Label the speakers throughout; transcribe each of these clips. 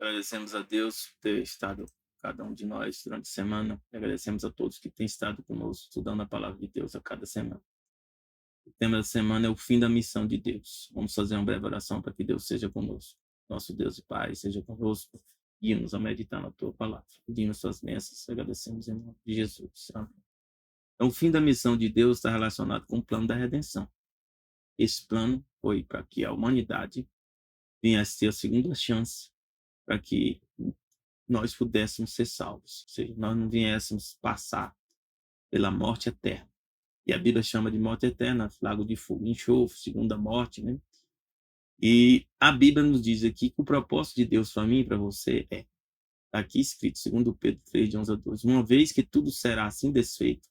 Speaker 1: Agradecemos a Deus por ter estado cada um de nós durante a semana. E agradecemos a todos que têm estado conosco, estudando a palavra de Deus a cada semana. O tema da semana é o fim da missão de Deus. Vamos fazer uma breve oração para que Deus seja conosco. Nosso Deus e Pai, seja conosco. Guia-nos a meditar na Tua palavra. Pedimos Suas bênçãos. Agradecemos em nome de Jesus. Amém. Então, o fim da missão de Deus está relacionado com o plano da redenção. Esse plano foi para que a humanidade viesse ter a segunda chance, para que nós pudéssemos ser salvos, ou seja, nós não viéssemos passar pela morte eterna. E a Bíblia chama de morte eterna, lago de fogo e enxofre, segunda morte, né? E a Bíblia nos diz aqui que o propósito de Deus para mim e para você é, tá aqui escrito, segundo Pedro 3, de 11 a 12, uma vez que tudo será assim desfeito,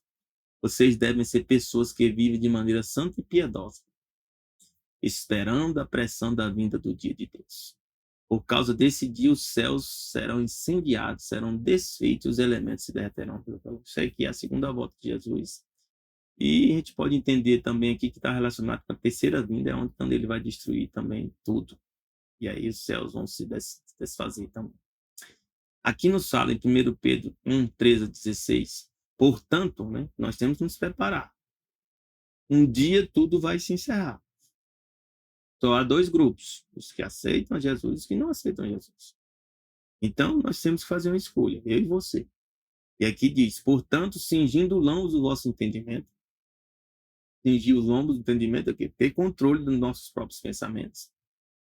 Speaker 1: vocês devem ser pessoas que vivem de maneira santa e piedosa, esperando a pressão da vinda do dia de Deus. Por causa desse dia, os céus serão incendiados, serão desfeitos, os elementos se derreterão pelo calor. Isso aqui é a segunda volta de Jesus. E a gente pode entender também aqui que está relacionado com a terceira vinda, é onde ele vai destruir também tudo. E aí os céus vão se desfazer também. Aqui nos fala em 1 Pedro 1, 13 a 16. Portanto, né, nós temos que nos preparar. Um dia tudo vai se encerrar. Só há dois grupos, os que aceitam Jesus e os que não aceitam Jesus. Então, nós temos que fazer uma escolha, eu e você. E aqui diz, portanto, cingindo lombos o vosso entendimento. Cingir os lombos do entendimento é o quê? Ter controle dos nossos próprios pensamentos.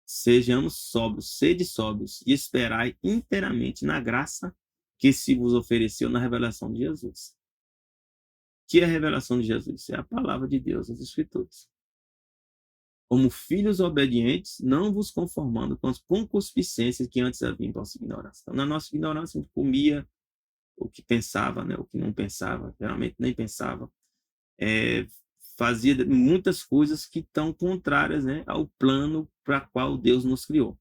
Speaker 1: Sejamos sóbrios, sede sóbrios e esperai inteiramente na graça que se vos ofereceu na revelação de Jesus. Que é a revelação de Jesus? É a palavra de Deus, as Escrituras. Como filhos obedientes, não vos conformando com as concupiscências que antes haviam em vossa ignorância. Então, na nossa ignorância, a gente comia o que pensava, né? O que não pensava, geralmente nem pensava. Fazia muitas coisas que estão contrárias, né, ao plano para qual Deus nos criou.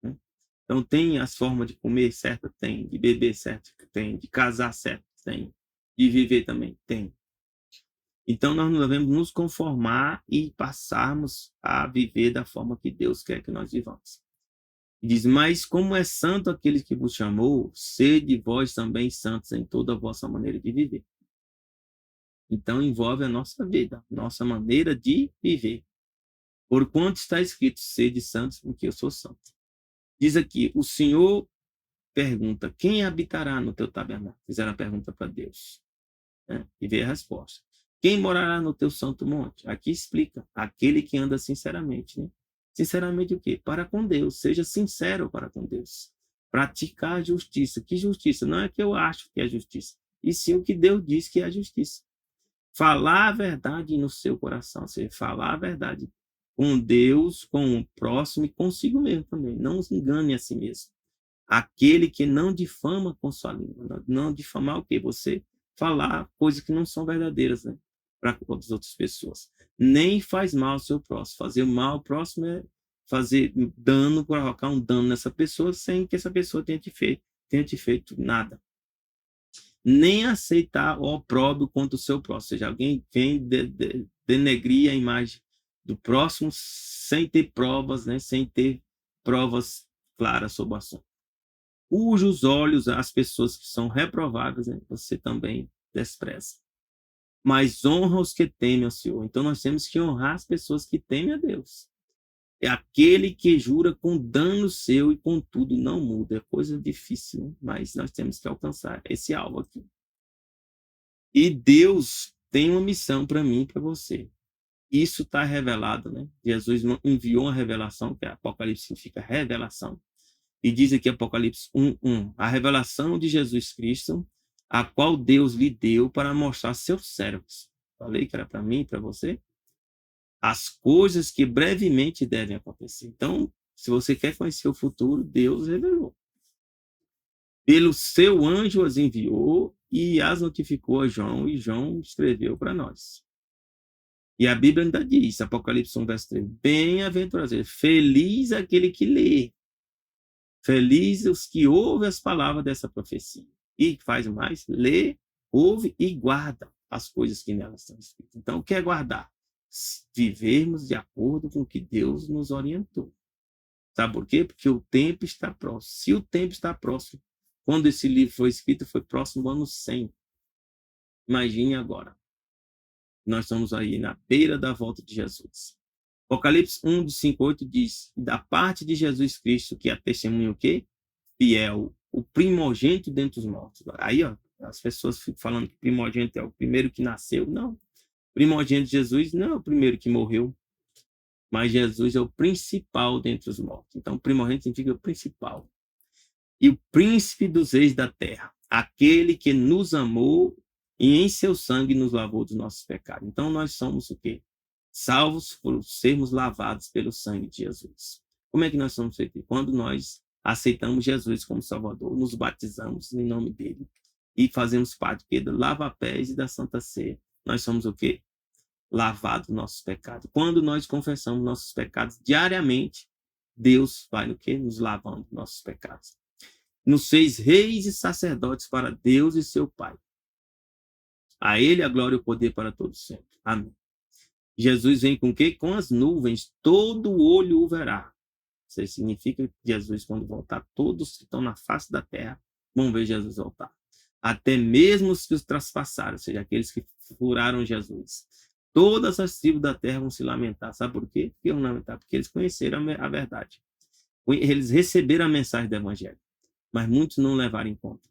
Speaker 1: Né? Então, tem as formas de comer certa? Tem. De beber certo? Tem. De casar certo? Tem. De viver também? Tem. Então, nós não devemos nos conformar e passarmos a viver da forma que Deus quer que nós vivamos. Diz, mas como é santo aquele que vos chamou, sede vós também santos em toda a vossa maneira de viver. Então, envolve a nossa vida, nossa maneira de viver. Porquanto está escrito, sede santos, porque eu sou santo. Diz aqui, o Senhor pergunta, quem habitará no teu tabernáculo? Fizeram a pergunta para Deus. Né? E veio a resposta. Quem morará no teu santo monte? Aqui explica, aquele que anda sinceramente. Né? Sinceramente o quê? Para com Deus. Seja sincero para com Deus. Praticar a justiça. Que justiça? Não é que eu acho que é justiça. E sim o que Deus diz que é a justiça. Falar a verdade no seu coração. Ou seja, falar a verdade com Deus, com o próximo e consigo mesmo também. Não se engane a si mesmo. Aquele que não difama com sua língua. Não difamar o quê? Você falar coisas que não são verdadeiras, né? Para as outras pessoas. Nem faz mal ao seu próximo. Fazer mal ao próximo é fazer dano, provocar um dano nessa pessoa sem que essa pessoa tenha te feito nada. Nem aceitar o opróbrio contra o seu próximo. Ou seja, alguém vem denegrir a imagem do próximo sem ter provas, né? Sem ter provas claras sobre o assunto. Cujos olhos as pessoas que são reprováveis, né? Você também despreza. Mas honra os que temem ao Senhor. Então nós temos que honrar as pessoas que temem a Deus. É aquele que jura com dano seu e contudo não muda. É coisa difícil, né? Mas nós temos que alcançar esse alvo aqui. E Deus tem uma missão para mim e para você. Isso está revelado, né? Jesus enviou uma revelação, que Apocalipse significa revelação. E diz aqui Apocalipse 1:1, a revelação de Jesus Cristo, a qual Deus lhe deu para mostrar seus servos. Falei que era para mim e para você. As coisas que brevemente devem acontecer. Então, se você quer conhecer o futuro, Deus revelou. Pelo seu anjo as enviou e as notificou a João, e João escreveu para nós. E a Bíblia ainda diz, Apocalipse 1, verso 3, bem-aventurado, feliz aquele que lê, feliz os que ouvem as palavras dessa profecia. E faz mais, lê, ouve e guarda as coisas que nelas estão escritas. Então, o que é guardar? Vivermos de acordo com o que Deus nos orientou. Sabe por quê? Porque o tempo está próximo. Se o tempo está próximo, quando esse livro foi escrito, foi próximo do ano 100. Imagine agora. Nós estamos aí na beira da volta de Jesus. Apocalipse 1, de 5 a 8 diz, da parte de Jesus Cristo, que é a testemunha o quê? Fiel, o primogênito dentre os mortos. Aí, ó, as pessoas ficam falando que primogênito é o primeiro que nasceu. Não. Primogênito de Jesus não é o primeiro que morreu, mas Jesus é o principal dentre os mortos. Então, primogênito significa o principal. E o príncipe dos reis da terra, aquele que nos amou e em seu sangue nos lavou dos nossos pecados. Então, nós somos o quê? Salvos por sermos lavados pelo sangue de Jesus. Como é que nós somos feitos? Quando nós aceitamos Jesus como Salvador, nos batizamos em nome dele e fazemos parte do lava-pés e da Santa Ceia. Nós somos o quê? Lavados nossos pecados. Quando nós confessamos nossos pecados diariamente, Deus vai no quê? Nos lavando nossos pecados. Nos fez reis e sacerdotes para Deus e seu Pai. A ele a glória e o poder para todos sempre. Amém. Jesus vem com o quê? Com as nuvens, todo olho o verá. Isso significa que Jesus, quando voltar, todos que estão na face da terra vão ver Jesus voltar. Até mesmo os que os traspassaram, ou seja, aqueles que furaram Jesus. Todas as tribos da terra vão se lamentar. Sabe por quê? Porque vão lamentar? Porque eles conheceram a verdade. Eles receberam a mensagem do evangelho, mas muitos não levaram em conta.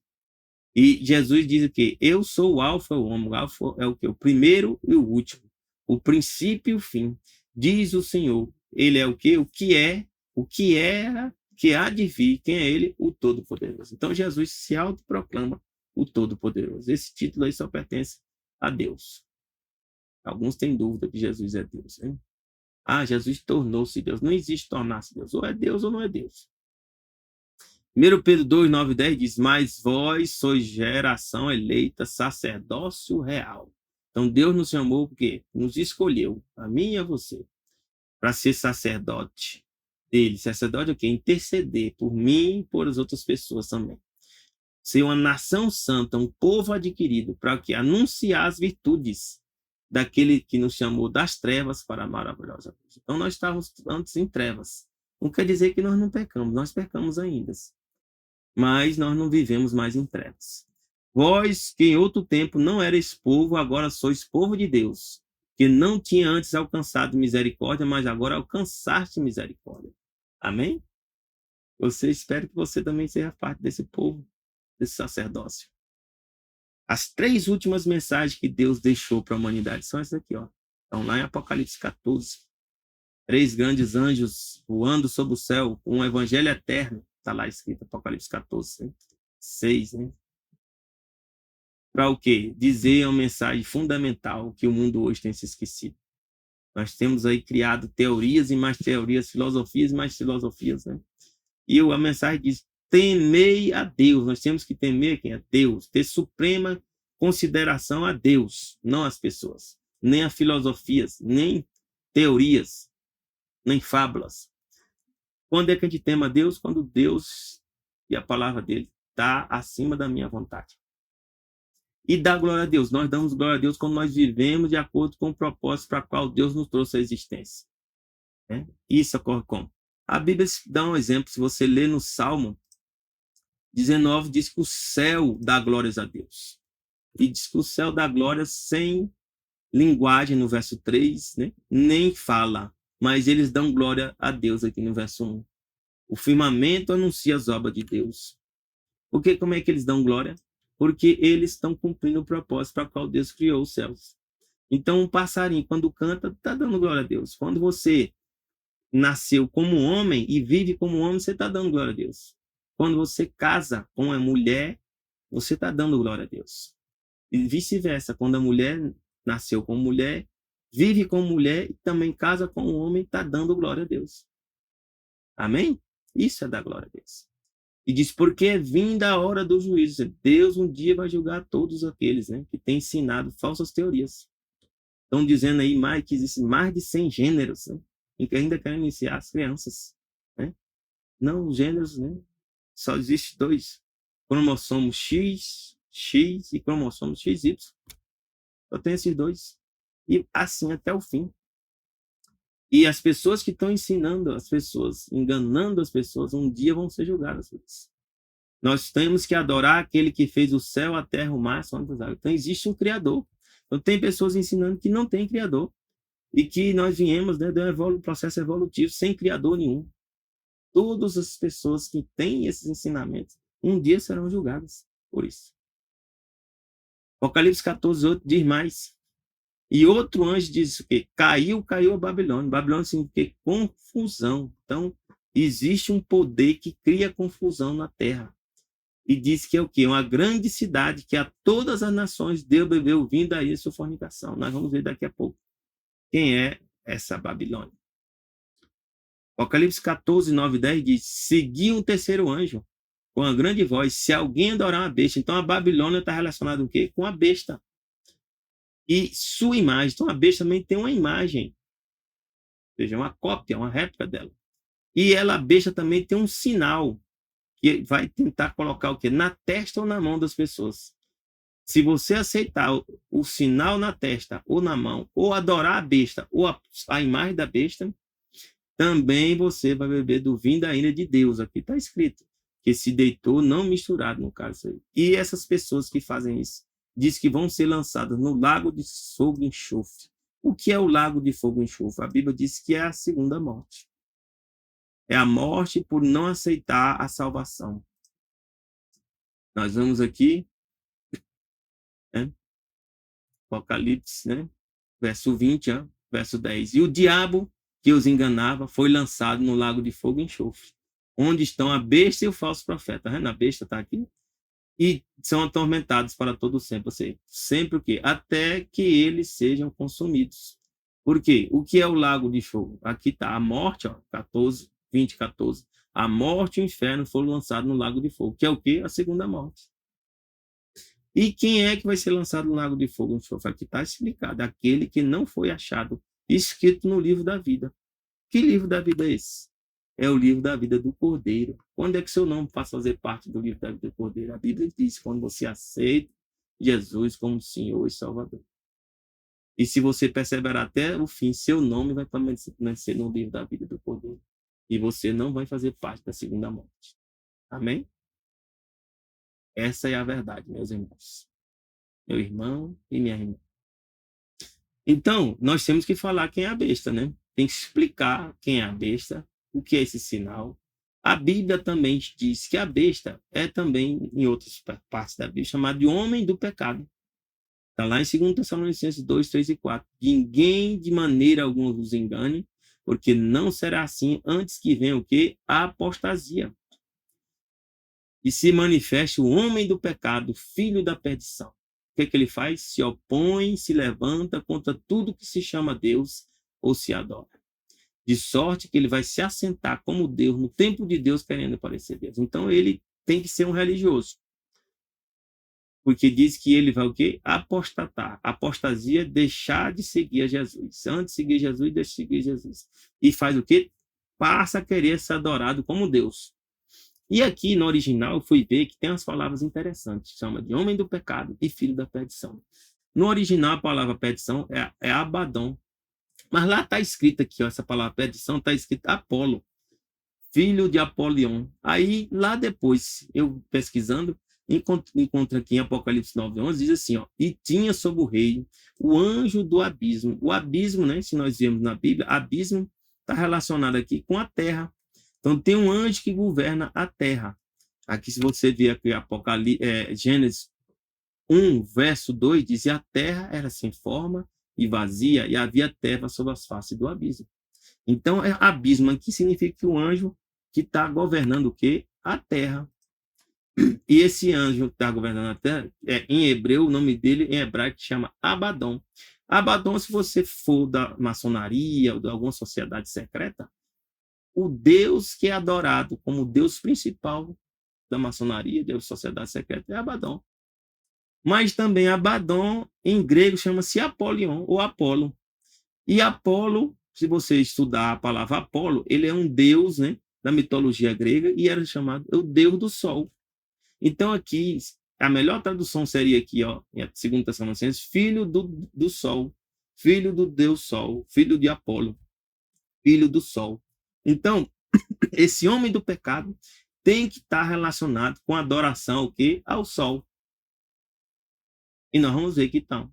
Speaker 1: E Jesus diz o quê? Eu sou o alfa e o ômega. O alfa é o quê? O primeiro e o último. O princípio e o fim. Diz o Senhor. Ele é o quê? O que é, o que era, que há de vir. Quem é ele? O Todo-Poderoso. Então Jesus se autoproclama o Todo-Poderoso. Esse título aí só pertence a Deus. Alguns têm dúvida que Jesus é Deus, né? Ah, Jesus tornou-se Deus. Não existe tornar-se Deus. Ou é Deus ou não é Deus. 1 Pedro 2, 9 e 10 diz, mas vós sois geração eleita, sacerdócio real. Então Deus nos chamou porque nos escolheu, a mim e a você, para ser sacerdote dele. Sacerdote é o quê? Interceder por mim e por as outras pessoas também. Ser uma nação santa, um povo adquirido, para que anunciar as virtudes daquele que nos chamou das trevas para a maravilhosa luz. Então nós estávamos antes em trevas. Não quer dizer que nós não pecamos, nós pecamos ainda. Mas nós não vivemos mais em trevas. Vós, que em outro tempo não erais povo, agora sois povo de Deus, que não tinha antes alcançado misericórdia, mas agora alcançaste misericórdia. Amém? Espero que você também seja parte desse povo, desse sacerdócio. As 3 últimas mensagens que Deus deixou para a humanidade são essas aqui, ó. Estão lá em Apocalipse 14. 3 grandes anjos voando sobre o céu, um evangelho eterno. Está lá escrito, Apocalipse 14, 6, né? Para o quê? Dizer uma mensagem fundamental que o mundo hoje tem se esquecido. Nós temos aí criado teorias e mais teorias, filosofias e mais filosofias, né? E a mensagem diz, temei a Deus. Nós temos que temer quem? A Deus. Ter suprema consideração a Deus, não às pessoas. Nem a filosofias, nem teorias, nem fábulas. Quando é que a gente teme a Deus? Quando Deus e a palavra dele está acima da minha vontade. E dá glória a Deus. Nós damos glória a Deus quando nós vivemos de acordo com o propósito para o qual Deus nos trouxe a existência. Né? Isso ocorre como? A Bíblia dá um exemplo. Se você ler no Salmo 19, diz que o céu dá glórias a Deus. E diz que o céu dá glórias sem linguagem, no verso 3, né? Nem fala. Mas eles dão glória a Deus aqui no verso 1. O firmamento anuncia as obras de Deus. Porque como é que eles dão glória? Porque eles estão cumprindo o propósito para o qual Deus criou os céus. Então, um passarinho, quando canta, está dando glória a Deus. Quando você nasceu como homem e vive como homem, você está dando glória a Deus. Quando você casa com uma mulher, você está dando glória a Deus. E vice-versa, quando a mulher nasceu como mulher, vive como mulher e também casa com um homem, está dando glória a Deus. Amém? Isso é dar glória a Deus. E diz, porque é vinda a hora do juízo. Deus um dia vai julgar todos aqueles, né, que têm ensinado falsas teorias. Estão dizendo aí que existem mais de 100 gêneros, né, em que ainda querem iniciar as crianças. Né? Não, os gêneros, né, só existe 2. Cromossomo X e cromossomo XY. Só tem esses 2. E assim até o fim. E as pessoas que estão ensinando as pessoas, enganando as pessoas, um dia vão ser julgadas por isso. Nós temos que adorar aquele que fez o céu, a terra, o mar, são das águas. Então existe um Criador. Então tem pessoas ensinando que não tem Criador e que nós viemos, né, de um processo evolutivo sem Criador nenhum. Todas as pessoas que têm esses ensinamentos um dia serão julgadas por isso. Apocalipse 14:8 diz mais. E outro anjo diz o quê? Caiu a Babilônia. Babilônia significa confusão. Então, existe um poder que cria confusão na terra. E diz que é o quê? Uma grande cidade que a todas as nações deu bebeu vinho da sua fornicação. Nós vamos ver daqui a pouco quem é essa Babilônia. Apocalipse 14:9 e 10 diz: seguiu um terceiro anjo com uma grande voz, se alguém adorar uma besta. Então a Babilônia está relacionada com o quê? Com a besta. E sua imagem. Então a besta também tem uma imagem. Ou seja, uma cópia, uma réplica dela. E ela, a besta, também tem um sinal que vai tentar colocar o quê? Na testa ou na mão das pessoas. Se você aceitar o sinal na testa ou na mão, ou adorar a besta, ou a imagem da besta, também você vai beber do vinho da ira de Deus. Aqui está escrito que se deitou não misturado, no caso aí. E essas pessoas que fazem isso, diz que vão ser lançadas no lago de fogo e enxofre. O que é o lago de fogo e enxofre? A Bíblia diz que é a segunda morte. É a morte por não aceitar a salvação. Nós vamos aqui, né? Apocalipse, né? Verso 20, verso 10. E o diabo que os enganava foi lançado no lago de fogo e enxofre, onde estão a besta e o falso profeta. A besta está aqui. E são atormentados para todo sempre. Ou seja, sempre o quê? Até que eles sejam consumidos. Por quê? O que é o lago de fogo? Aqui está a morte, 20, 14. A morte e o inferno foram lançados no lago de fogo, que é o quê? A segunda morte. E quem é que vai ser lançado no lago de fogo e enxofre? Aqui está explicado. Aquele que não foi achado escrito no livro da vida. Que livro da vida é esse? É o livro da vida do Cordeiro. Quando é que seu nome passa a fazer parte do livro da vida do Cordeiro? A Bíblia diz, quando você aceita Jesus como Senhor e Salvador. E se você perseverar até o fim, seu nome vai permanecer no livro da vida do Cordeiro. E você não vai fazer parte da segunda morte. Amém? Essa é a verdade, meus irmãos. Meu irmão e minha irmã. Então, nós temos que falar quem é a besta, né? Tem que explicar quem é a besta, o que é esse sinal. A Bíblia também diz que a besta é também, em outras partes da Bíblia, chamada de homem do pecado. Está lá em 2 Tessalonicenses 2, 3 e 4. Ninguém de maneira alguma vos engane, porque não será assim antes que venha o quê? A apostasia. E se manifeste o homem do pecado, filho da perdição. O que ele faz? Se opõe, se levanta contra tudo que se chama Deus ou se adora. De sorte que ele vai se assentar como Deus, no templo de Deus, querendo parecer Deus. Então ele tem que ser um religioso. Porque diz que ele vai o quê? Apostatar. Apostasia é deixar de seguir a Jesus. Antes de seguir Jesus, deixa de seguir Jesus. E faz o quê? Passa a querer ser adorado como Deus. E aqui no original eu fui ver que tem umas palavras interessantes. Chama de homem do pecado e filho da perdição. No original a palavra perdição é Abaddon. Mas lá está escrito aqui, ó, essa palavra perdição está escrito Apolo, filho de Apolion. Aí lá depois, eu pesquisando, encontro aqui em Apocalipse 9:11, diz assim, ó, e tinha sobre o rei o anjo do abismo. O abismo, né, se nós vemos na Bíblia, abismo está relacionado aqui com a terra. Então tem um anjo que governa a terra. Aqui se você ver aqui Gênesis 1, verso 2, diz, e a terra era sem forma e vazia, e havia terra sobre as faces do abismo. Então, abismo aqui significa que o anjo que está governando o quê? A terra. E esse anjo que está governando a terra, em hebreu, o nome dele em hebraico chama Abaddon. Abaddon, se você for da maçonaria ou de alguma sociedade secreta, o Deus que é adorado como o Deus principal da maçonaria, Deus da sociedade secreta, é Abaddon. Mas também Abaddon, em grego, chama-se Apolion ou Apolo. E Apolo, se você estudar a palavra Apolo, ele é um deus, né, da mitologia grega e era chamado o deus do sol. Então aqui, a melhor tradução seria aqui, ó, em 2 Tessalonicenses, filho do sol, filho do deus sol, filho de Apolo. filho do sol. Então, esse homem do pecado tem que estar relacionado com a adoração o quê? Ao sol. E nós vamos ver que estão.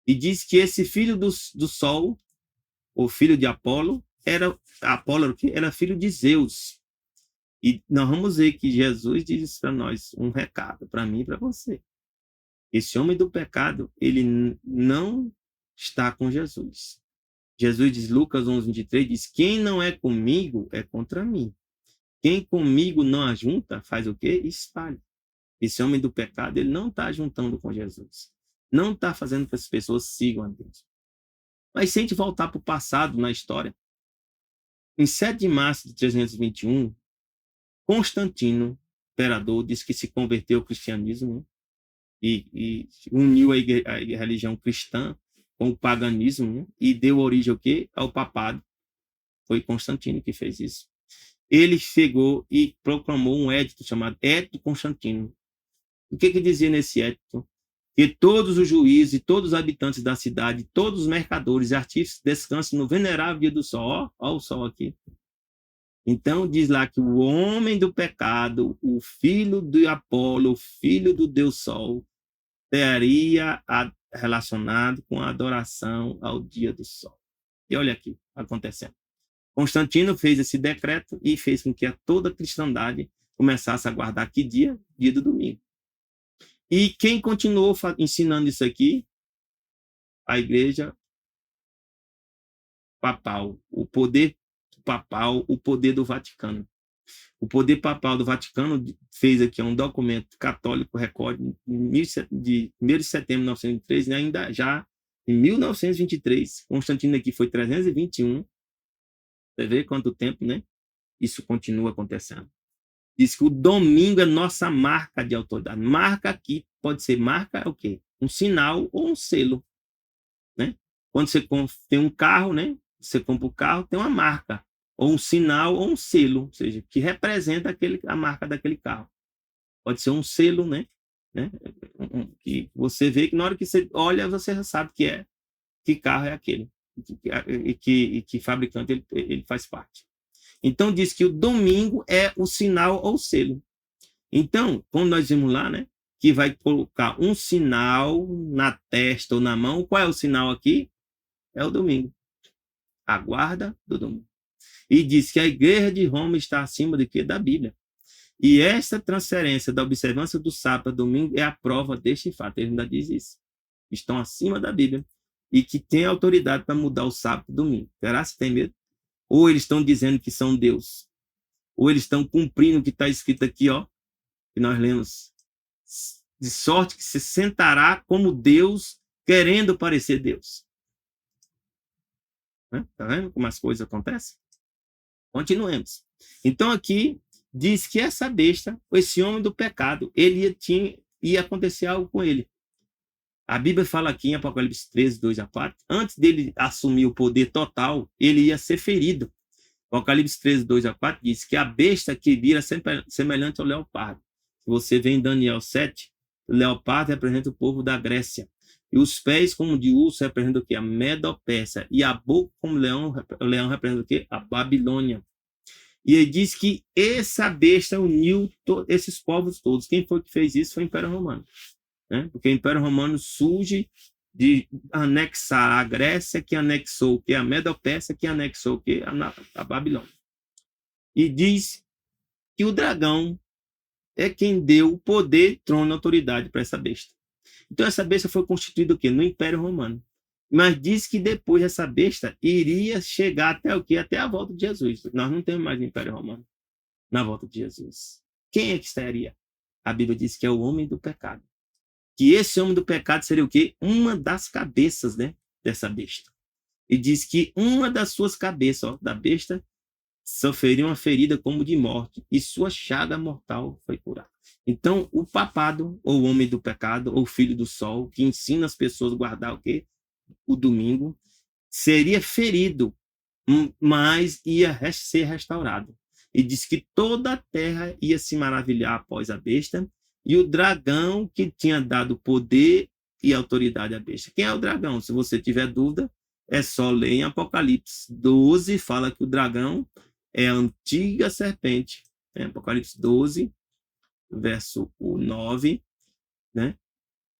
Speaker 1: E diz que esse filho do sol, o filho de Apolo, Apolo era filho de Zeus. E nós vamos ver que Jesus diz para nós um recado, para mim e para você. Esse homem do pecado, ele não está com Jesus. Jesus diz, Lucas 11:23, diz, quem não é comigo é contra mim. Quem comigo não ajunta, faz o quê? Espalha. Esse homem do pecado, ele não está juntando com Jesus. Não está fazendo que as pessoas sigam a Deus. Mas se a gente voltar para o passado na história, em 7 de março de 321, Constantino, imperador, disse que se converteu ao cristianismo, e uniu a religião cristã com o paganismo, e deu origem ao quê? Ao papado. Foi Constantino que fez isso. Ele chegou e proclamou um édito chamado Édito Constantino. O que dizia nesse édito? Que todos os juízes e todos os habitantes da cidade, todos os mercadores e artífices descansem no venerável dia do sol. Ó o sol aqui. Então diz lá que o homem do pecado, o filho de Apolo, o filho do Deus Sol, estaria relacionado com a adoração ao dia do sol. E olha aqui, acontecendo. Constantino fez esse decreto e fez com que toda a cristandade começasse a guardar que dia? Dia do domingo. E quem continuou ensinando isso aqui? A igreja papal, o poder papal, o poder do Vaticano. O poder papal do Vaticano fez aqui um documento católico, recorde de 1º de setembro de 1903, né? Ainda já em 1923, Constantino aqui foi 321. Você vê quanto tempo, né? Isso continua acontecendo. Diz que o domingo é nossa marca de autoridade. Marca aqui, pode ser marca é o quê? Um sinal ou um selo, né? Quando você tem um carro, né? Você compra o carro, tem uma marca, ou um sinal ou um selo, ou seja, que representa a marca daquele carro. Pode ser um selo, né? Que você vê que na hora que você olha, você já sabe que carro é aquele, e que fabricante ele faz parte. Então, diz que o domingo é o sinal ou o selo. Então, quando nós vimos lá, né, que vai colocar um sinal na testa ou na mão, qual é o sinal aqui? É o domingo. A guarda do domingo. E diz que a igreja de Roma está acima de quê? Da Bíblia. E esta transferência da observância do sábado a domingo é a prova deste fato. Ele ainda diz isso. Estão acima da Bíblia. E que tem autoridade para mudar o sábado e domingo. Será que tem medo? Ou eles estão dizendo que são Deus, ou eles estão cumprindo o que está escrito aqui, ó, que nós lemos, de sorte que se sentará como Deus, querendo parecer Deus. Está vendo como as coisas acontecem? Continuemos. Então aqui diz que essa besta, esse homem do pecado, ia acontecer algo com ele. A Bíblia fala aqui em Apocalipse 13, 2-4, antes dele assumir o poder total, ele ia ser ferido. Apocalipse 13, 2-4 diz que a besta que vira semelhante ao leopardo. Se você vê em Daniel 7, o leopardo representa o povo da Grécia. E os pés, como de urso, representam o quê? A Medo-Pérsia. E a boca, como leão, o leão representa o quê? A Babilônia. E ele diz que essa besta uniu esses povos todos. Quem foi que fez isso? Foi o Império Romano. Né? Porque o Império Romano surge de anexar a Grécia, que anexou o que? A Medo-Pérsia, que anexou o que? A Babilônia. E diz que o dragão é quem deu o poder, trono e autoridade para essa besta. Então essa besta foi constituída o quê? No Império Romano. Mas diz que depois essa besta iria chegar até o quê? Até a volta de Jesus. Nós não temos mais o Império Romano na volta de Jesus. Quem é que estaria? A Bíblia diz que é o homem do pecado. Que esse homem do pecado seria o quê? Uma das cabeças, né, dessa besta. E diz que uma das suas cabeças, ó, da besta, sofreria uma ferida como de morte, e sua chaga mortal foi curada. Então, o papado, ou o homem do pecado, ou o filho do sol, que ensina as pessoas a guardar o quê? O domingo, seria ferido, mas ia ser restaurado. E diz que toda a terra ia se maravilhar após a besta, e o dragão que tinha dado poder e autoridade à besta. Quem é o dragão? Se você tiver dúvida, é só ler em Apocalipse 12, fala que o dragão é a antiga serpente. Apocalipse 12, verso 9, né?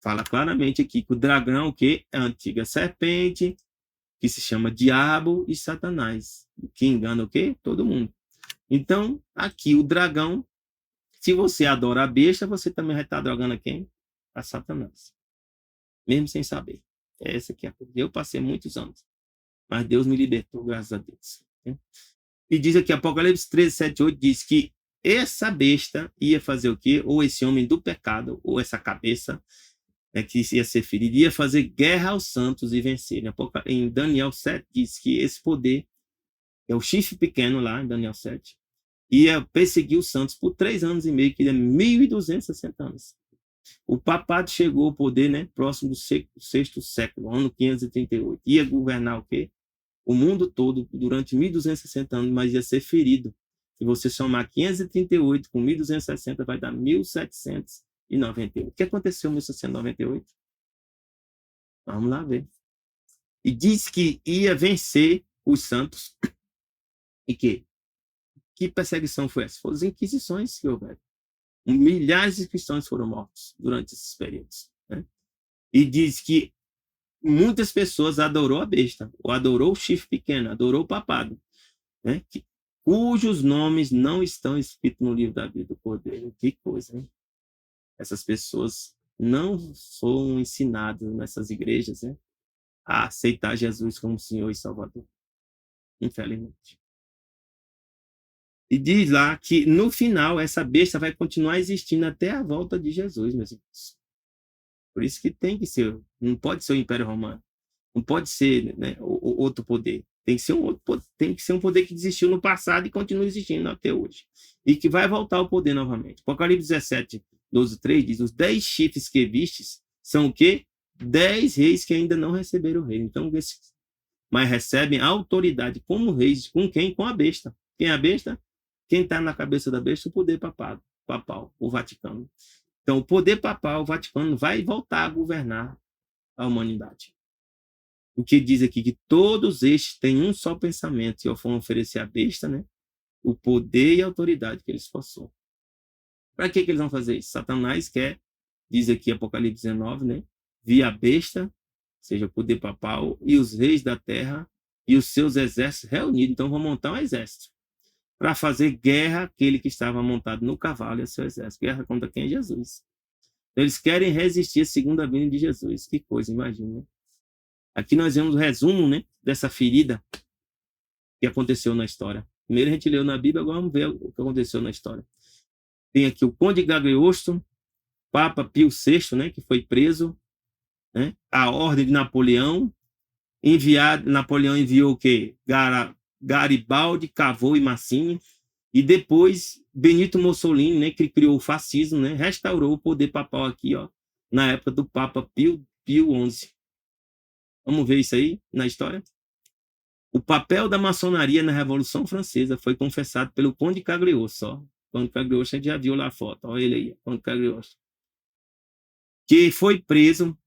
Speaker 1: Fala claramente aqui que o dragão, que é a antiga serpente, que se chama Diabo e Satanás, que engana o quê? Todo mundo. Então, aqui o dragão, se você adora a besta, você também vai estar adorando a quem? A Satanás. Mesmo sem saber. Essa aqui é a coisa. Eu passei muitos anos, mas Deus me libertou, graças a Deus. E diz aqui, Apocalipse 13, 7, 8, diz que essa besta ia fazer o quê? Ou esse homem do pecado, ou essa cabeça, que ia ser ferido, ia fazer guerra aos santos e vencer. Em Daniel 7 diz que esse poder, é o chifre pequeno lá, em Daniel 7, ia perseguir os santos por 3 anos e meio, que é 1.260 anos. O papado chegou ao poder, né, próximo do sexto século, ano 538. Ia governar o quê? O mundo todo durante 1.260 anos, mas ia ser ferido. Se você somar 538 com 1.260, vai dar 1.798. O que aconteceu em 1798? Vamos lá ver. E diz que ia vencer os santos. E que perseguição foi essa? Foram as inquisições que houveram. Milhares de cristãos foram mortos durante esses períodos. Né? E diz que muitas pessoas adorou a besta, ou adorou o chifre pequeno, adorou o papado, né? Cujos nomes não estão escritos no livro da vida do Cordeiro. Que coisa, hein? Essas pessoas não foram ensinadas nessas igrejas, né, a aceitar Jesus como Senhor e Salvador, infelizmente. E diz lá que, no final, essa besta vai continuar existindo até a volta de Jesus, meus irmãos. Por isso que tem que ser, não pode ser o Império Romano, não pode ser, né, outro poder. Tem que ser um poder que existiu no passado e continua existindo até hoje. E que vai voltar ao poder novamente. Apocalipse 17, 12, 3 diz: os 10 chifres que vistes são o quê? 10 reis que ainda não receberam o reino. Então, mas recebem autoridade como reis. Com quem? Com a besta. Quem é a besta? Quem está na cabeça da besta? O poder papal, o Vaticano. Então, o poder papal, o Vaticano, vai voltar a governar a humanidade. O que diz aqui que todos estes têm um só pensamento e vão oferecer à besta, né, o poder e a autoridade que eles possuem. Para que eles vão fazer isso? Satanás quer, diz aqui Apocalipse 19, né, via a besta, ou seja, o poder papal, e os reis da terra e os seus exércitos reunidos. Então, vão montar um exército para fazer guerra àquele que estava montado no cavalo e a seu exército. Guerra contra quem? Jesus. Eles querem resistir à segunda vinda de Jesus. Que coisa, imagina. Aqui nós vemos o resumo, né, dessa ferida que aconteceu na história. Primeiro a gente leu na Bíblia, agora vamos ver o que aconteceu na história. Tem aqui o Conde Gagliosto, Papa Pio VI, né, que foi preso, né, a ordem de Napoleão, Napoleão enviou o quê? Garibaldi, Cavour e Mazzini, e depois Benito Mussolini, né, que criou o fascismo, né, restaurou o poder papal aqui, ó, na época do Papa Pio XI. Vamos ver isso aí na história? O papel da maçonaria na Revolução Francesa foi confessado pelo Conde Cagliostro. O Conde Cagliostro, a gente já viu lá a foto. Olha ele aí, Conde Cagliostro. Que foi preso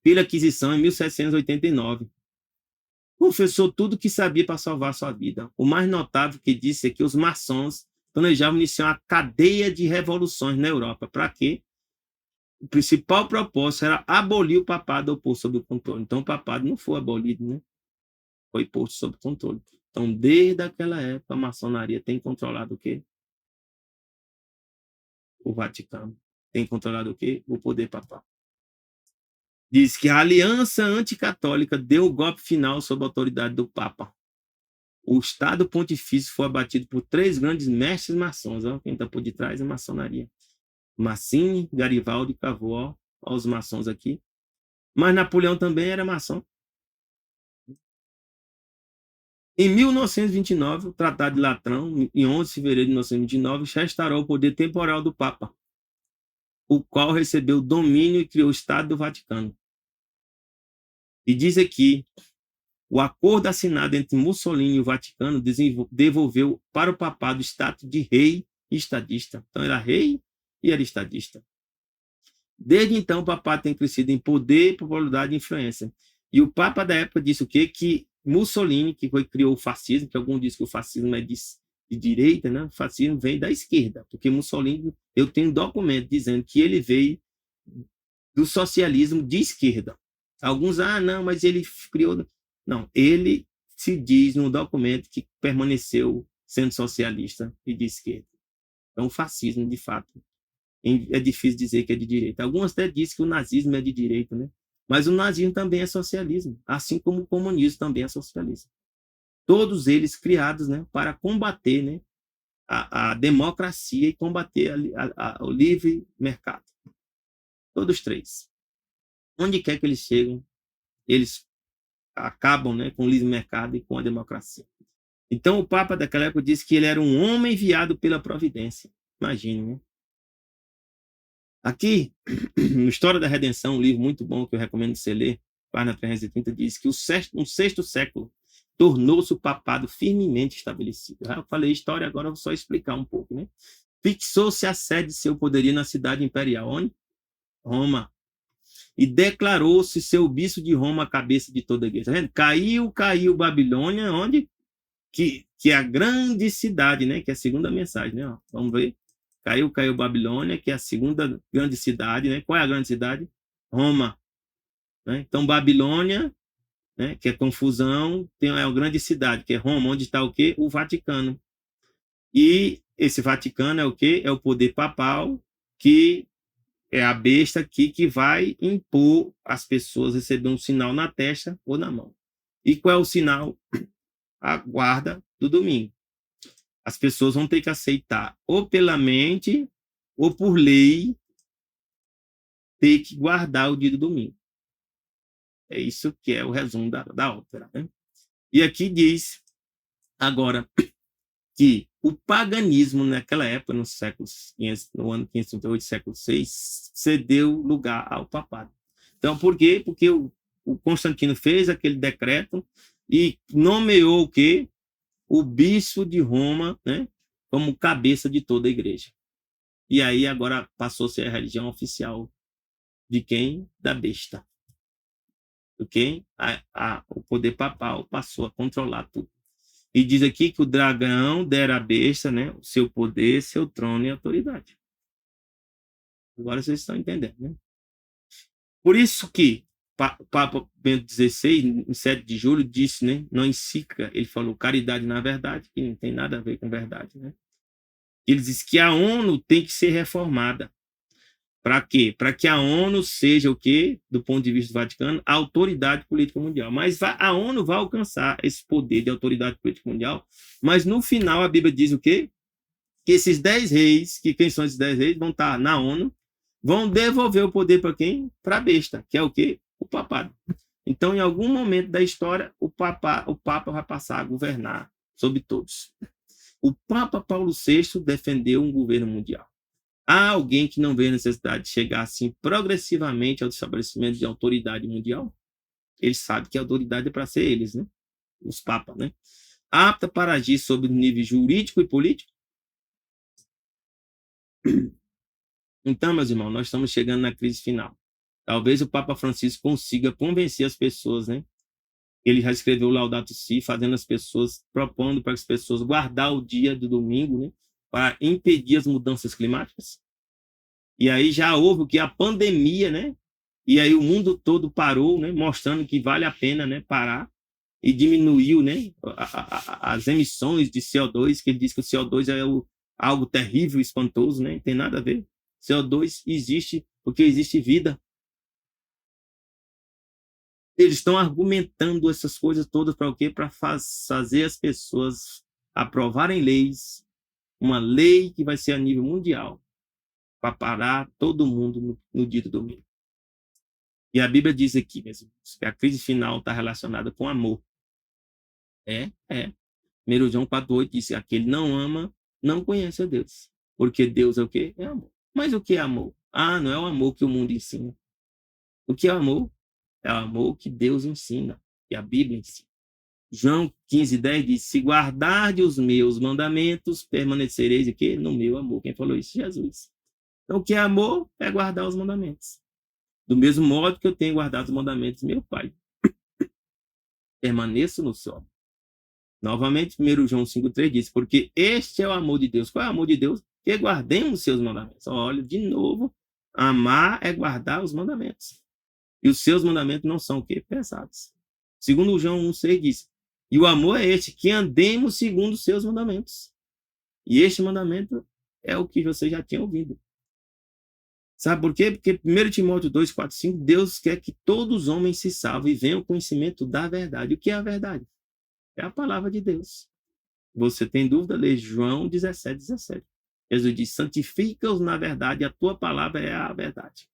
Speaker 1: pela Inquisição em 1789. Confessou tudo o que sabia para salvar sua vida. O mais notável que disse é que os maçons planejavam iniciar uma cadeia de revoluções na Europa. Para quê? O principal propósito era abolir o papado ou pôr sob o controle. Então, o papado não foi abolido, né? Foi posto sob controle. Então, desde aquela época, a maçonaria tem controlado o quê? O Vaticano. Tem controlado o quê? O poder papal. Diz que a aliança anticatólica deu o golpe final sob a autoridade do Papa. O Estado Pontifício foi abatido por 3 grandes mestres maçons. Ó, quem está por detrás é a maçonaria. Mazzini, Garibaldi, Cavour. Olha os maçons aqui. Mas Napoleão também era maçom. Em 1929, o Tratado de Latrão, em 11 de fevereiro de 1929, restaurou o poder temporal do Papa, o qual recebeu o domínio e criou o Estado do Vaticano. E diz aqui, o acordo assinado entre Mussolini e o Vaticano devolveu para o papado o status de rei e estadista. Então, era rei e era estadista. Desde então, o papado tem crescido em poder, popularidade e influência. E o Papa da época disse o quê? Que Mussolini, que criou o fascismo, que alguns dizem que o fascismo é de direita, né? O fascismo vem da esquerda, porque Mussolini, eu tenho um documento dizendo que ele veio do socialismo de esquerda. Alguns, não, mas ele criou. Não, ele se diz no documento que permaneceu sendo socialista e de esquerda. Então, o fascismo, de fato, é difícil dizer que é de direita. Alguns até dizem que o nazismo é de direita, né? Mas o nazismo também é socialismo, assim como o comunismo também é socialismo. Todos eles criados, né, para combater, né, a democracia e combater o livre mercado. Todos três. Onde quer que eles chegam, eles acabam, né, com o livre mercado e com a democracia. Então, o Papa daquela época disse que ele era um homem enviado pela providência. Imagine, né? Aqui, no História da Redenção, um livro muito bom que eu recomendo você ler, página 330, diz que no sexto século tornou-se o papado firmemente estabelecido. Eu falei história, agora eu vou só explicar um pouco, né? Fixou-se a sede de seu poderio na cidade imperial, onde? Roma. E declarou-se seu bispo de Roma a cabeça de toda a igreja. Tá vendo? Caiu Babilônia, onde? Que é a grande cidade, né? Que é a segunda mensagem, né? Ó, vamos ver. Caiu Babilônia, que é a segunda grande cidade, né? Qual é a grande cidade? Roma. Né? Então, Babilônia, né? Que é confusão, é uma grande cidade, que é Roma, onde está o quê? O Vaticano. E esse Vaticano é o quê? É o poder papal, que é a besta aqui que vai impor as pessoas receber um sinal na testa ou na mão. E qual é o sinal? A guarda do domingo. As pessoas vão ter que aceitar ou pela mente ou por lei ter que guardar o dia do domingo. É isso que é o resumo da ópera. Né? E aqui diz agora que o paganismo naquela época, no ano 538, século VI, cedeu lugar ao papado. Então, por quê? Porque o Constantino fez aquele decreto e nomeou o quê? O bispo de Roma, né, como cabeça de toda a igreja. E aí agora passou a ser a religião oficial de quem? Da besta. Ok? O poder papal passou a controlar tudo. E diz aqui que o dragão dera à besta, né, o seu poder, seu trono e autoridade. Agora vocês estão entendendo, né? Por isso que o Papa Bento XVI, em 7 de julho, disse, né, não encíclica, ele falou caridade na verdade, que não tem nada a ver com verdade, né? Ele diz que a ONU tem que ser reformada. Para quê? Para que a ONU seja o quê? Do ponto de vista do Vaticano, a autoridade política mundial. Mas a ONU vai alcançar esse poder de autoridade política mundial, mas no final a Bíblia diz o quê? Que esses 10 reis, que quem são esses 10 reis, vão estar na ONU, vão devolver o poder para quem? Para a besta, que é o quê? O papado. Então, em algum momento da história, o Papa vai passar a governar sobre todos. O Papa Paulo VI defendeu um governo mundial. Há alguém que não vê a necessidade de chegar assim progressivamente ao estabelecimento de autoridade mundial? Ele sabe que a autoridade é para ser eles, né? Os papas, né? Apta para agir sobre o nível jurídico e político? Então, meus irmãos, nós estamos chegando na crise final. Talvez o Papa Francisco consiga convencer as pessoas, né? Ele já escreveu o Laudato Si, fazendo as pessoas, propondo para as pessoas guardar o dia do domingo, né? Para impedir as mudanças climáticas. E aí já houve o que? A pandemia, né? E aí o mundo todo parou, né? Mostrando que vale a pena, né? Parar e diminuiu, né? As emissões de CO2, que ele diz que o CO2 é algo terrível, espantoso, né? Não tem nada a ver. CO2 existe porque existe vida. Eles estão argumentando essas coisas todas para o quê? Para fazer as pessoas aprovarem leis, uma lei que vai ser a nível mundial, para parar todo mundo no dia do domingo. E a Bíblia diz aqui, meus irmãos, que a crise final está relacionada com amor. É. 1 João 4,8 diz que aquele não ama, não conhece a Deus. Porque Deus é o quê? É amor. Mas o que é amor? Não é o amor que o mundo ensina. O que é amor? É o amor que Deus ensina, que a Bíblia ensina. João 15,10 diz, se guardardes os meus mandamentos, permanecereis o quê? No meu amor. Quem falou isso? Jesus. Então, o que é amor? É guardar os mandamentos. Do mesmo modo que eu tenho guardado os mandamentos do meu Pai. permaneço no seu amor. Novamente, 1 João 5,3 diz, porque este é o amor de Deus. Qual é o amor de Deus? Que guardemos seus mandamentos. Olha, de novo, amar é guardar os mandamentos. E os seus mandamentos não são o quê? Pesados. Segundo João 1,6 diz, e o amor é este, que andemos segundo os seus mandamentos. E este mandamento é o que você já tinha ouvido. Sabe por quê? Porque 1 Timóteo 2, 4, 5, Deus quer que todos os homens se salvem e venham ao conhecimento da verdade. O que é a verdade? É a palavra de Deus. Você tem dúvida? Lê João 17, 17. Jesus diz, santifica-os na verdade, a tua palavra é a verdade.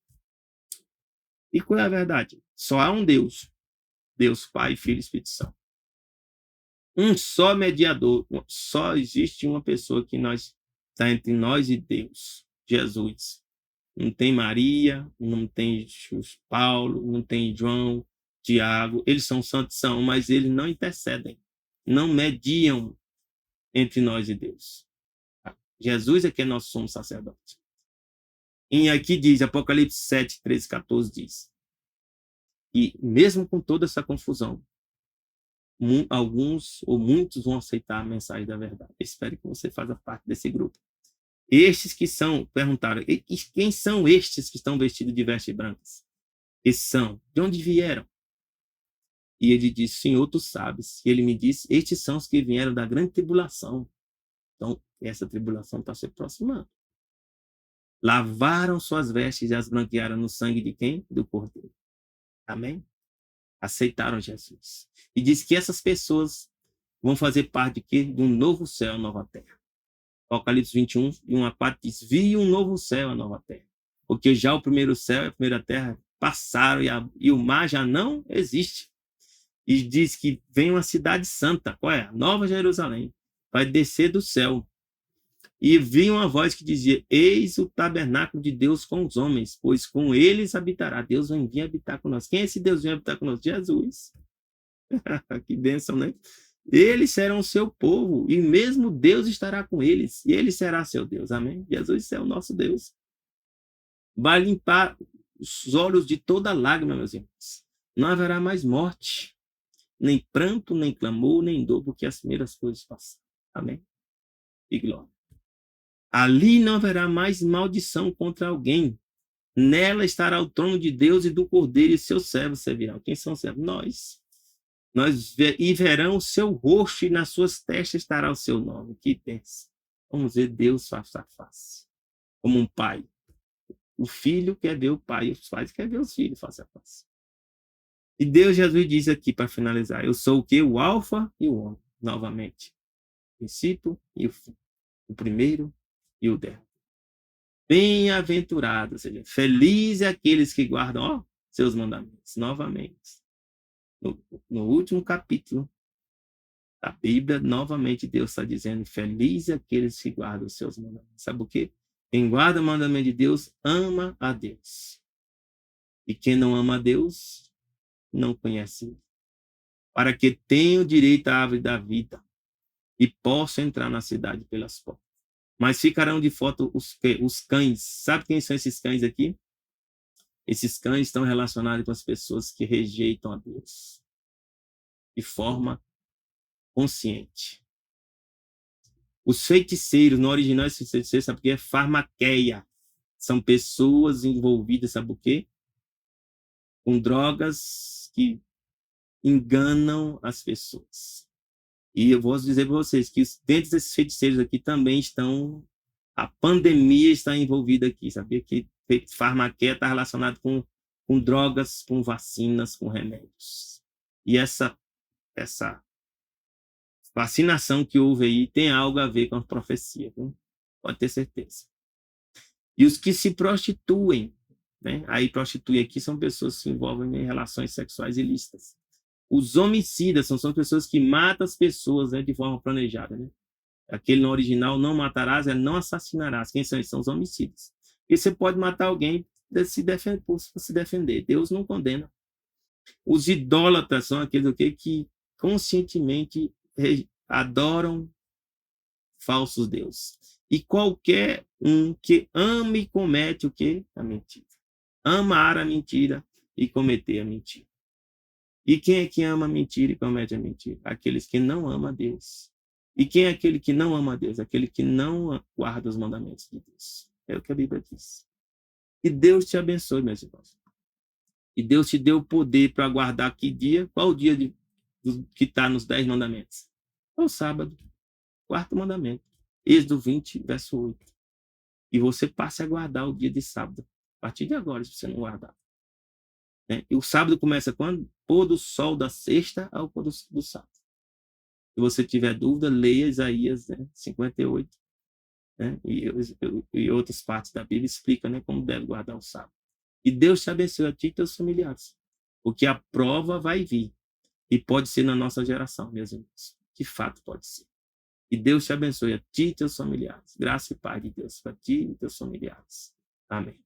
Speaker 1: E qual é a verdade? Só há um Deus. Deus Pai, Filho e Espírito Santo. Um só mediador. Só existe uma pessoa que está entre nós e Deus. Jesus. Não tem Maria, não tem Paulo, não tem João, Tiago. Eles são santos, mas eles não intercedem. Não mediam entre nós e Deus. Jesus é que é nosso sumo sacerdote. E aqui diz, Apocalipse 7, 13, 14 diz, e mesmo com toda essa confusão, alguns ou muitos vão aceitar a mensagem da verdade. Espero que você faça parte desse grupo. Estes que são, perguntaram, quem são estes que estão vestidos de vestes brancas? Esses são, de onde vieram? E ele disse, Senhor, tu sabes. E ele me disse, estes são os que vieram da grande tribulação. Então, essa tribulação está se aproximando. Lavaram suas vestes e as branquearam no sangue de quem? Do Cordeiro. Amém? Aceitaram Jesus. E diz que essas pessoas vão fazer parte de quê? De um novo céu e nova terra. Apocalipse 21, 1 a 4 diz, vi um novo céu e a nova terra. Porque já o primeiro céu e a primeira terra passaram e o mar já não existe. E diz que vem uma cidade santa. Qual é? A Nova Jerusalém. Vai descer do céu. E vi uma voz que dizia, eis o tabernáculo de Deus com os homens, pois com eles habitará. Deus vem vir habitar com nós. Quem é esse Deus vem habitar com nós? Jesus. Que bênção, né? Eles serão o seu povo, e mesmo Deus estará com eles, e ele será seu Deus. Amém? Jesus é o nosso Deus. Vai limpar os olhos de toda lágrima, meus irmãos. Não haverá mais morte, nem pranto, nem clamor, nem dor, porque as primeiras coisas passam. Amém? E glória. Ali não haverá mais maldição contra alguém. Nela estará o trono de Deus e do Cordeiro, e seus servos servirão. Quem são os servos? E verão o seu rosto, e nas suas testas estará o seu nome. Que pensa? Vamos ver Deus face a face. Como um pai. O filho quer ver o pai, e os pais querem ver os filhos face a face. E Deus, Jesus diz aqui, para finalizar, eu sou o quê? O alfa e o ômega, novamente. O princípio e o fim. O primeiro e o décimo. Bem-aventurado, ou seja, feliz é aqueles que guardam seus mandamentos. Novamente. No último capítulo da Bíblia, novamente Deus está dizendo, feliz é aqueles que guardam os seus mandamentos. Sabe o quê? Quem guarda o mandamento de Deus, ama a Deus. E quem não ama a Deus, não conhece Ele. Para que tenha o direito à árvore da vida e possa entrar na cidade pelas portas. Mas ficarão de fora os cães. Sabe quem são esses cães aqui? Esses cães estão relacionados com as pessoas que rejeitam a Deus de forma consciente. Os feiticeiros, no original, esses feiticeiros, sabe o que é? Farmaqueia. São pessoas envolvidas, sabe o quê? Com drogas que enganam as pessoas. E eu vou dizer para vocês que dentro desses feiticeiros aqui também estão, a pandemia está envolvida aqui, sabia? Que farmaqueia está relacionado com drogas, com vacinas, com remédios. E essa vacinação que houve aí tem algo a ver com a profecia, viu? Pode ter certeza. E os que se prostituem, né? Aí prostituem aqui são pessoas que se envolvem em relações sexuais ilícitas. Os homicidas são pessoas que matam as pessoas, né, de forma planejada, né? Aquele no original, não matarás, é não assassinarás. Quem são eles? São os homicidas. E você pode matar alguém por se defender. Deus não condena. Os idólatras são aqueles que conscientemente adoram falsos deuses. E qualquer um que ame e comete o quê? A mentira. Amar a mentira e cometer a mentira. E quem é que ama a mentira e comete a mentira? Aqueles que não amam a Deus. E quem é aquele que não ama a Deus? Aquele que não guarda os mandamentos de Deus. É o que a Bíblia diz. E Deus te abençoe, meus irmãos. E Deus te deu o poder para guardar que dia? Qual o dia que está nos 10 mandamentos? É o sábado. Quarto mandamento. Êxodo 20, verso 8. E você passe a guardar o dia de sábado. A partir de agora, se você não guardar. Né? E o sábado começa quando? Pôr do sol da sexta ao pôr do sábado. Se você tiver dúvida, leia Isaías 58. Né? E outras partes da Bíblia explicam, né, como deve guardar o sábado. E Deus te abençoe a ti e teus familiares. Porque a prova vai vir. E pode ser na nossa geração, meus irmãos. De fato pode ser. E Deus te abençoe a ti e teus familiares. Graça e paz de Deus para ti e teus familiares. Amém.